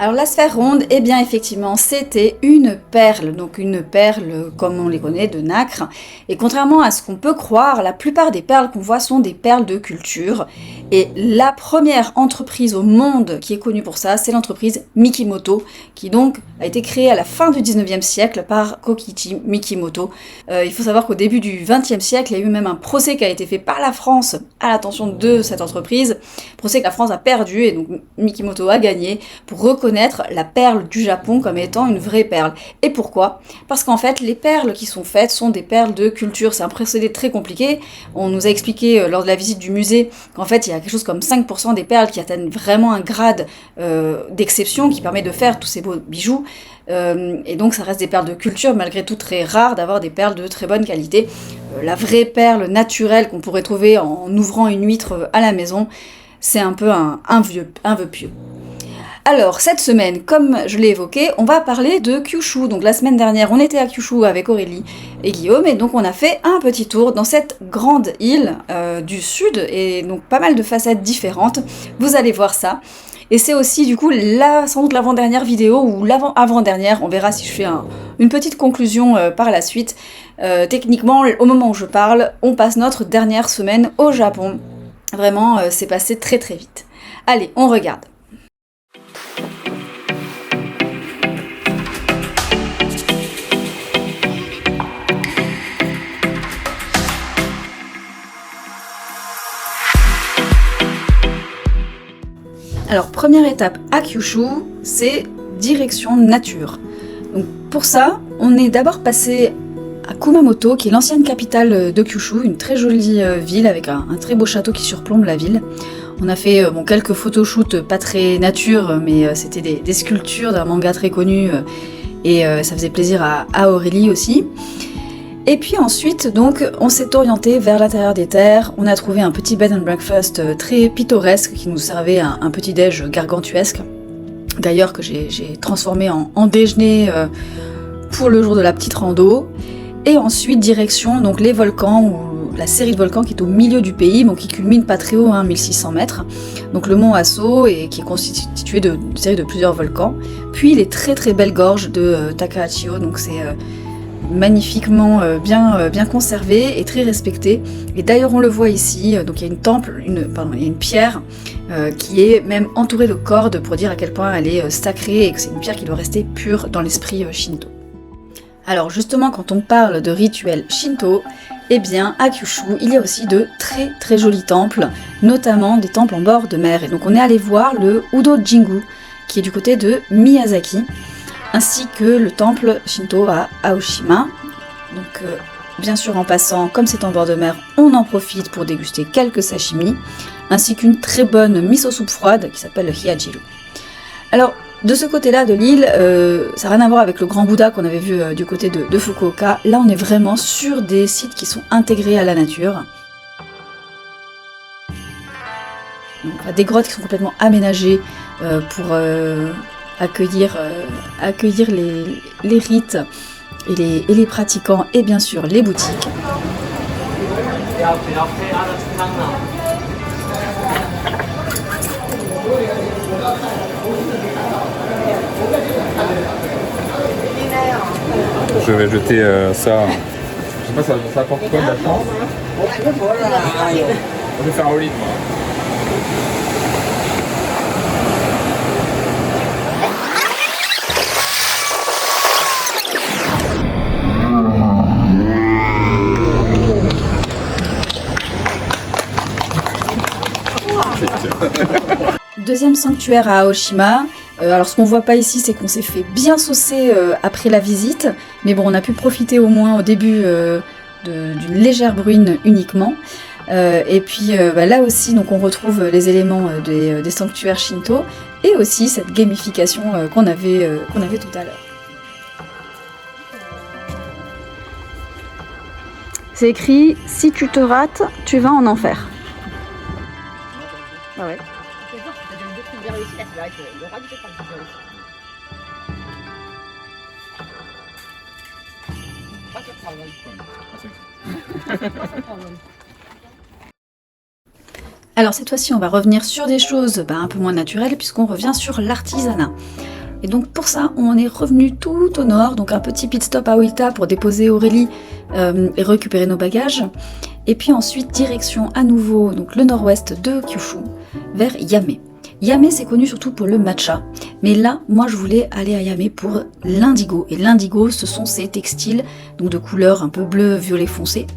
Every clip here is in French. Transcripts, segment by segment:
Alors la sphère ronde, eh bien effectivement c'était une perle, donc une perle comme on les connaît de nacre, et contrairement à ce qu'on peut croire, la plupart des perles qu'on voit sont des perles de culture, et la première entreprise au monde qui est connue pour ça, c'est l'entreprise Mikimoto, qui donc a été créée à la fin du 19e siècle par Kokichi Mikimoto. Il faut savoir qu'au début du 20e siècle, il y a eu même un procès qui a été fait par la France à l'attention de cette entreprise, procès que la France a perdu, et donc Mikimoto a gagné pour reconnaître la perle du Japon comme étant une vraie perle. Et pourquoi ? Parce qu'en fait, les perles qui sont faites sont des perles de culture. C'est un procédé très compliqué. On nous a expliqué lors de la visite du musée qu'en fait, il y a quelque chose comme 5% des perles qui atteignent vraiment un grade d'exception qui permet de faire tous ces beaux bijoux. Et donc, ça reste des perles de culture, malgré tout très rare d'avoir des perles de très bonne qualité. La vraie perle naturelle qu'on pourrait trouver en ouvrant une huître à la maison, c'est un peu un vœu pieux. Alors, cette semaine, comme je l'ai évoqué, on va parler de Kyushu. Donc la semaine dernière, on était à Kyushu avec Aurélie et Guillaume, et donc on a fait un petit tour dans cette grande île du sud, et donc pas mal de facettes différentes. Vous allez voir ça. Et c'est aussi du coup sans doute l'avant-dernière vidéo, ou l'avant-avant-dernière, on verra si je fais une petite conclusion par la suite. Techniquement, au moment où je parle, on passe notre dernière semaine au Japon. Vraiment, c'est passé très très vite. Allez, on regarde. Alors, première étape à Kyushu, c'est direction nature. Donc pour ça, on est d'abord passé à Kumamoto, qui est l'ancienne capitale de Kyushu, une très jolie ville avec un très beau château qui surplombe la ville. On a fait quelques photoshoots, pas très nature, mais c'était des sculptures d'un manga très connu, et ça faisait plaisir à Aurélie aussi. Et puis ensuite, donc, on s'est orienté vers l'intérieur des terres. On a trouvé un petit bed and breakfast très pittoresque qui nous servait un petit déj gargantuesque. D'ailleurs, que j'ai transformé en déjeuner pour le jour de la petite rando. Et ensuite, direction donc les volcans, ou la série de volcans qui est au milieu du pays, qui culmine pas très haut, 1600 mètres. Donc le mont Aso, qui est constitué d'une série de plusieurs volcans. Puis les très très belles gorges de Takahachio, donc c'est magnifiquement bien conservé et très respecté. Et d'ailleurs on le voit ici, donc il y a une pierre qui est même entourée de cordes pour dire à quel point elle est sacrée et que c'est une pierre qui doit rester pure dans l'esprit Shinto. Alors justement, quand on parle de rituels Shinto, eh bien à Kyushu il y a aussi de très très jolis temples, notamment des temples en bord de mer. Et donc on est allé voir le Udo Jingu qui est du côté de Miyazaki, ainsi que le temple Shinto à Aoshima. Donc bien sûr, en passant, comme c'est en bord de mer, on en profite pour déguster quelques sashimi, ainsi qu'une très bonne miso soupe froide qui s'appelle le Hiyajiru. Alors, de ce côté-là de l'île, ça n'a rien à voir avec le Grand Bouddha qu'on avait vu du côté de Fukuoka. Là, on est vraiment sur des sites qui sont intégrés à la nature. Donc, des grottes qui sont complètement aménagées pour accueillir les rites et les pratiquants, et bien sûr les boutiques. Je vais jeter ça. Je sais pas, ça apporte quoi de la chance? Je vais faire un olive, moi. Deuxième sanctuaire à Aoshima. Alors ce qu'on voit pas ici, c'est qu'on s'est fait bien saucer après la visite, mais bon, on a pu profiter au moins au début d'une légère bruine uniquement. Et puis là aussi, donc on retrouve les éléments des sanctuaires Shinto, et aussi cette gamification qu'on avait tout à l'heure. C'est écrit « Si tu te rates, tu vas en enfer ». Ah ouais. Alors cette fois-ci, on va revenir sur des choses un peu moins naturelles, puisqu'on revient sur l'artisanat. Et donc pour ça, on est revenu tout au nord, donc un petit pit stop à Oita pour déposer Aurélie et récupérer nos bagages. Et puis ensuite, direction à nouveau donc le nord-ouest de Kyushu, vers Yame. Yame, c'est connu surtout pour le matcha, mais là, moi, je voulais aller à Yame pour l'indigo. Et l'indigo, ce sont ces textiles, donc de couleur un peu bleu, violet foncé.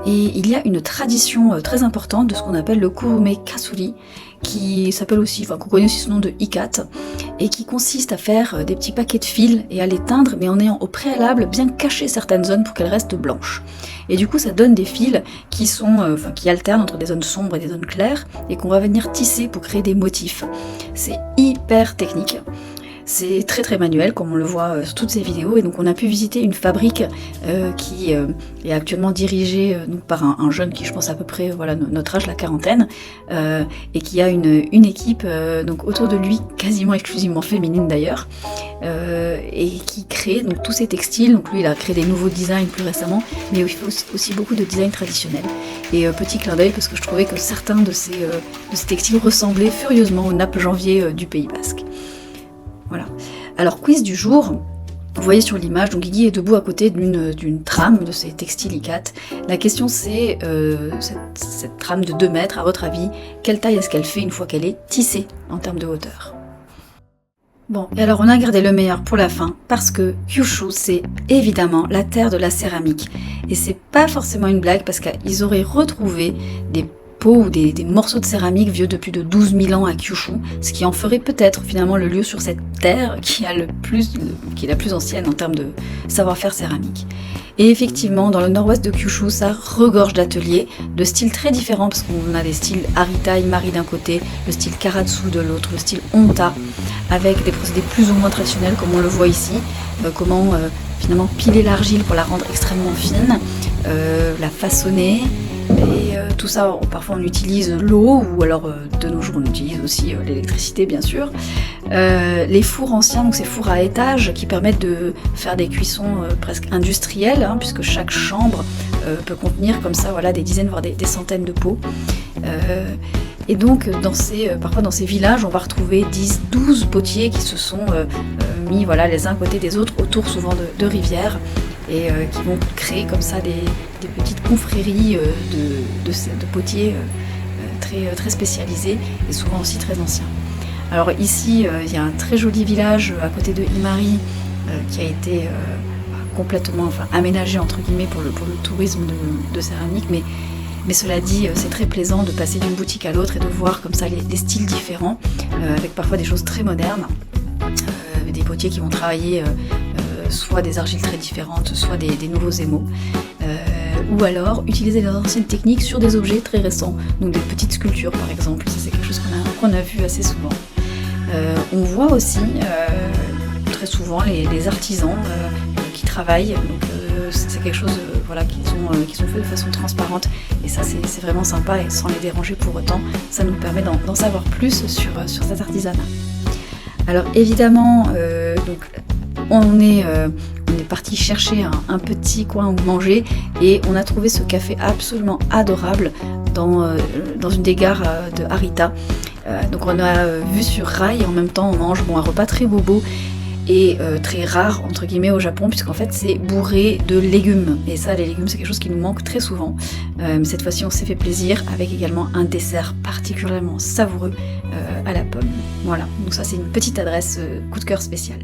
Et il y a une tradition très importante de ce qu'on appelle le kurume kasuri, qui s'appelle aussi, qu'on connaît aussi sous le nom de ikat, et qui consiste à faire des petits paquets de fils et à les teindre, mais en ayant au préalable bien caché certaines zones pour qu'elles restent blanches. Et du coup, ça donne des fils qui sont, qui alternent entre des zones sombres et des zones claires, et qu'on va venir tisser pour créer des motifs. C'est hyper technique. C'est très très manuel, comme on le voit sur toutes ces vidéos, et donc on a pu visiter une fabrique qui est actuellement dirigée donc par un jeune qui, je pense, à peu près notre âge, la quarantaine, et qui a une équipe donc autour de lui, quasiment exclusivement féminine d'ailleurs, et qui crée donc tous ces textiles. Donc lui, il a créé des nouveaux designs plus récemment, mais il fait aussi beaucoup de designs traditionnels. Et petit clin d'œil, parce que je trouvais que certains de ces textiles ressemblaient furieusement aux nappes janvier du Pays Basque. Voilà. Alors, quiz du jour. Vous voyez sur l'image, donc Guigui est debout à côté d'une trame de ces textiles ikat. La question c'est, cette trame de 2 mètres, à votre avis, quelle taille est-ce qu'elle fait une fois qu'elle est tissée en termes de hauteur? Bon, et alors on a gardé le meilleur pour la fin, parce que Kyushu, c'est évidemment la terre de la céramique. Et c'est pas forcément une blague, parce qu'ils auraient retrouvé des ou des morceaux de céramique vieux de plus de 12 000 ans à Kyushu, ce qui en ferait peut-être finalement le lieu sur cette terre qui est la plus ancienne en termes de savoir-faire céramique. Et effectivement, dans le nord-ouest de Kyushu, ça regorge d'ateliers de styles très différents, parce qu'on a des styles Arita Imari d'un côté, le style Karatsu de l'autre, le style Onta, avec des procédés plus ou moins traditionnels comme on le voit ici, comment finalement piler l'argile pour la rendre extrêmement fine, la façonner. Et tout ça, parfois on utilise l'eau, ou alors de nos jours on utilise aussi l'électricité bien sûr. Les fours anciens, donc ces fours à étage qui permettent de faire des cuissons presque industrielles, puisque chaque chambre peut contenir comme ça des dizaines voire des centaines de pots. Et donc parfois dans ces villages on va retrouver 10-12 potiers qui se sont mis les uns à côté des autres autour souvent de rivières, et qui vont créer comme ça des petites confréries de potiers très spécialisés et souvent aussi très anciens. Alors ici, il y a un très joli village à côté de Imari qui a été complètement aménagé entre guillemets pour le tourisme de céramique, mais cela dit, c'est très plaisant de passer d'une boutique à l'autre et de voir comme ça des styles différents, avec parfois des choses très modernes, des potiers qui vont travailler soit des argiles très différentes, soit des nouveaux émaux, ou alors utiliser les anciennes techniques sur des objets très récents, donc des petites sculptures par exemple. Ça c'est quelque chose qu'on a vu assez souvent. On voit aussi très souvent les artisans qui travaillent, donc c'est quelque chose qui sont faits de façon transparente, et ça c'est vraiment sympa, et sans les déranger pour autant, ça nous permet d'en savoir plus sur cet artisanat. Alors évidemment, on est parti chercher un petit coin où manger, et on a trouvé ce café absolument adorable dans une des gares de Arita. Donc on a vu sur rail, et en même temps on mange un repas très bobo et très rare entre guillemets au Japon, puisqu'en fait c'est bourré de légumes, et ça les légumes c'est quelque chose qui nous manque très souvent, mais cette fois-ci on s'est fait plaisir avec également un dessert particulièrement savoureux à la pomme. Voilà, donc ça c'est une petite adresse coup de cœur spécial.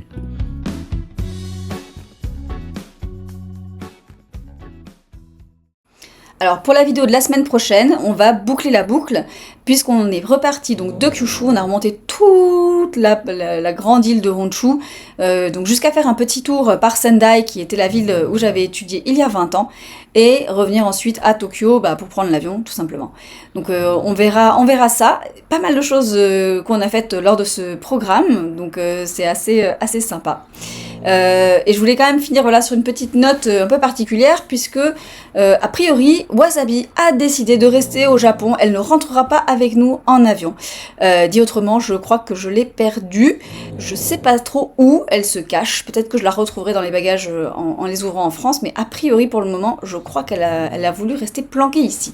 Alors pour la vidéo de la semaine prochaine, on va boucler la boucle, puisqu'on est reparti donc de Kyushu, on a remonté toute la grande île de Honshu, donc jusqu'à faire un petit tour par Sendai, qui était la ville où j'avais étudié il y a 20 ans, et revenir ensuite à Tokyo pour prendre l'avion tout simplement. Donc on verra ça, pas mal de choses qu'on a faites lors de ce programme, donc c'est assez sympa. Et je voulais quand même finir sur une petite note un peu particulière, puisque a priori Wasabi a décidé de rester au Japon, elle ne rentrera pas avec nous en avion. Dit autrement, je crois que je l'ai perdue, je sais pas trop où elle se cache, peut-être que je la retrouverai dans les bagages en les ouvrant en France, mais a priori pour le moment je crois qu'elle a voulu rester planquée ici.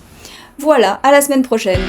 Voilà, à la semaine prochaine.